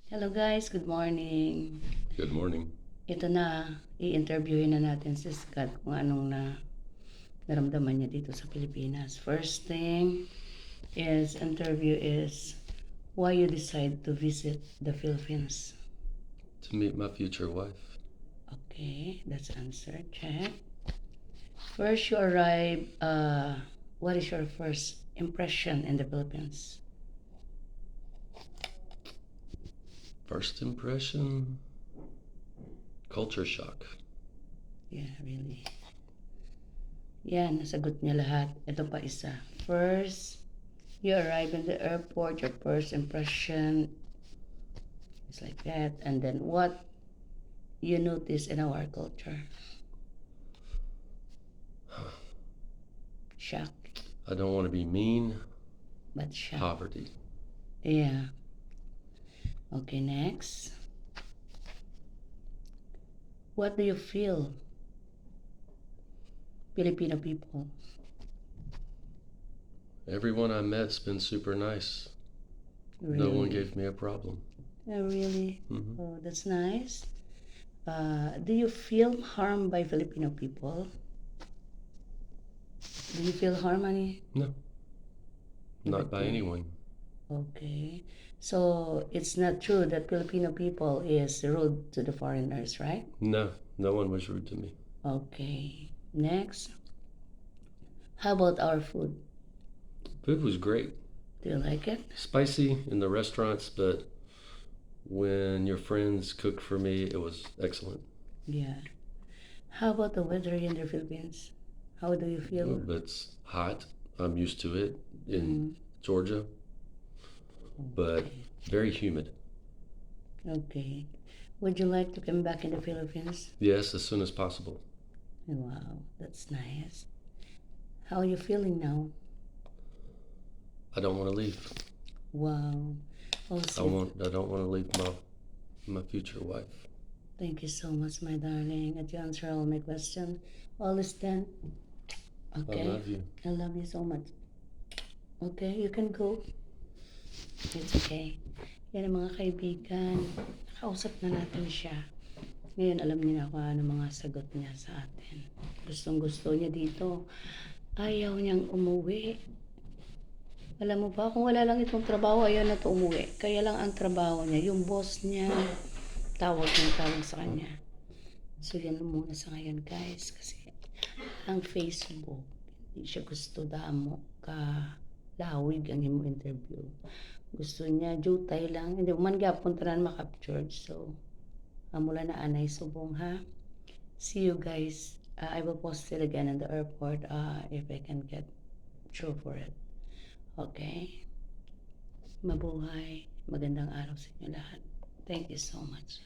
Hello guys, good morning. Good morning. Ito na, i-interviewin na natin si Scott kung anong naramdaman niya dito sa Pilipinas. First thing interview is why you decide to visit the Philippines. To meet my future wife. Okay, that's answer. Check. First you arrive, what is your first impression in the Philippines? First impression, culture shock. Yeah, really. Yan, nasagot niya lahat. Ito pa isa. First, you arrive in the airport, your first impression is like that. And then what you notice in our culture? Shock, I don't want to be mean. but shock. Poverty. Yeah. Okay, next. What do you feel? Filipino people. Everyone I met's been super nice. Really? No one gave me a problem. Oh, really? Mhm. Oh, that's nice. Do you feel harmed by Filipino people? Do you feel harmony? No. Not by Okay. anyone. Okay. So it's not true that Filipino people is rude to the foreigners, right? No. No one was rude to me. Okay. Next. How about our food? Food was great. Do you like it? Spicy in the restaurants, but when your friends cooked for me, it was excellent. Yeah. How about the weather in the Philippines? How do you feel? It's hot. I'm used to it in Georgia, but Okay. very humid. Okay. Would you like to come back in the Philippines? Yes, as soon as possible. Wow, that's nice. How are you feeling now? I don't want to leave. Wow. Oh, I don't want to leave my future wife. Thank you so much, my darling. And you answer all my questions. All is done. Okay. I love you. I love you so much. Okay, you can go. It's okay. Yan ang mga kaibigan. Nakausap na natin siya. Ngayon, alam niya na kung ano mga sagot niya sa atin. Gustong gusto niya dito. Ayaw niyang umuwi. Alam mo ba, kung wala lang itong trabaho, ayaw na to umuwi. Kaya lang ang trabaho niya, yung boss niya, tawag sa kanya. So, yan muna sa ngayon, guys. Kasi, ang Facebook, hindi siya gusto damo ka lawig ang imong interview. Gusto niya, jutay lang. Hindi, man gapon tanan makaptured. So, amula na anay subong, ha? See you, guys. I will post it again in the airport if I can get through for it. Okay? Mabuhay. Magandang araw sa inyo lahat. Thank you so much.